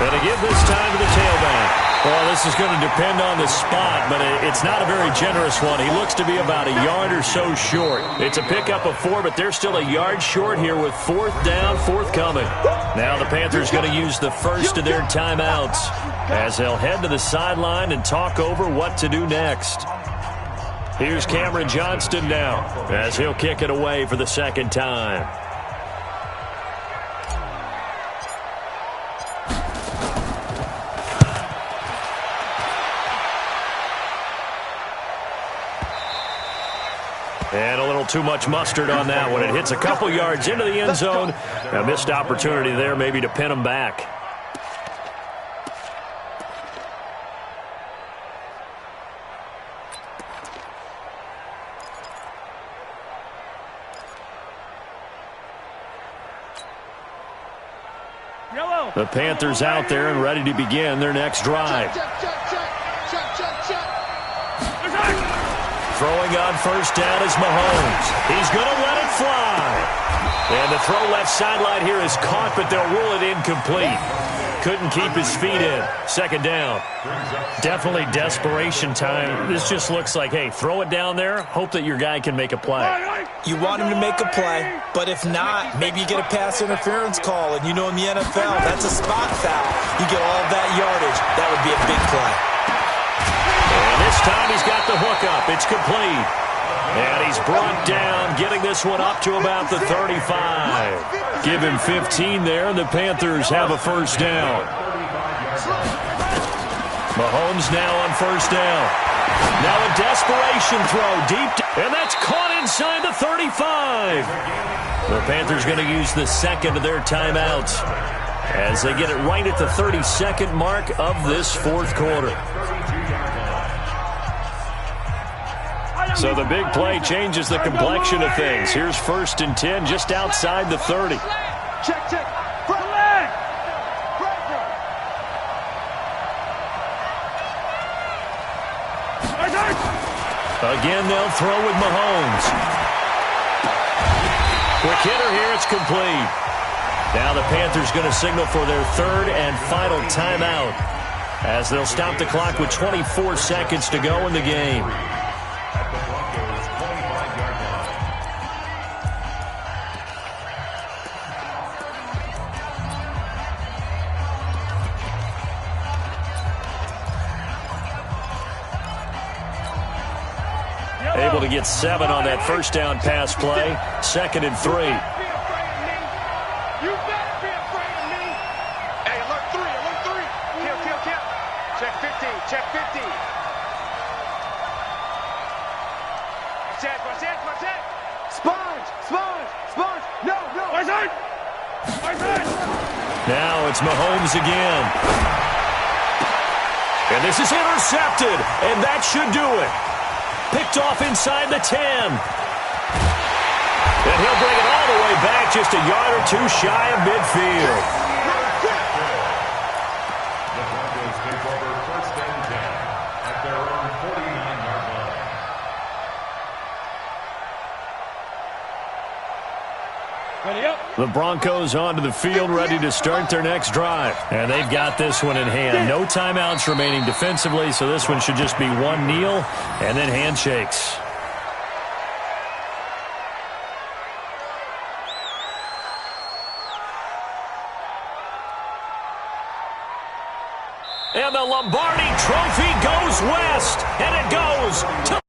And to give this time to the tailback. Well, this is going to depend on the spot, but it's not a very generous one. He looks to be about a yard or so short. It's a pickup of 4, but they're still a yard short here with 4th down, forthcoming. Now the Panthers going to use the first of their timeouts as they'll head to the sideline and talk over what to do next. Here's Cameron Johnston now as he'll kick it away for the 2nd time. And a little too much mustard on that one. It hits a couple yards into the end zone. A missed opportunity there maybe to pin them back. The Panthers out there and ready to begin their next drive. Throwing on 1st down is Mahomes. He's going to let it fly. And the throw left sideline here is caught, but they'll rule it incomplete. Couldn't keep his feet in. 2nd down. Definitely desperation time. This just looks like, hey, throw it down there. Hope that your guy can make a play. You want him to make a play, but if not, maybe you get a pass interference call. And you know in the NFL, that's a spot foul. You get all that yardage. That would be a big play. And this time he's got the hookup. It's complete. And he's brought down, getting this one up to about the 35. Give him 15 there, and the Panthers have a 1st down. Mahomes now on 1st down. Now a desperation throw deep, and that's caught inside the 35. The Panthers going to use the 2nd of their timeouts as they get it right at the 32nd mark of this 4th quarter. So the big play changes the complexion of things. Here's 1st and 10 just outside the 30. Check. Again, they'll throw with Mahomes. Quick hitter here, it's complete. Now the Panthers going to signal for their 3rd and final timeout as they'll stop the clock with 24 seconds to go in the game. Able to get 7 on that 1st down pass play. 2nd and 3. You better be afraid of me. Hey, alert 3. Kill. Check 15. Watch Sponge. No. Now it's Mahomes again. And this is intercepted, and that should do it. Picked off inside the 10. And he'll bring it all the way back just a yard or two shy of midfield. The Broncos take over first and 10 at their own 49-yard line. Ready up. The Broncos onto the field, ready to start their next drive. And they've got this one in hand. No timeouts remaining defensively, so this one should just be one kneel and then handshakes. And the Lombardi Trophy goes west, and it goes to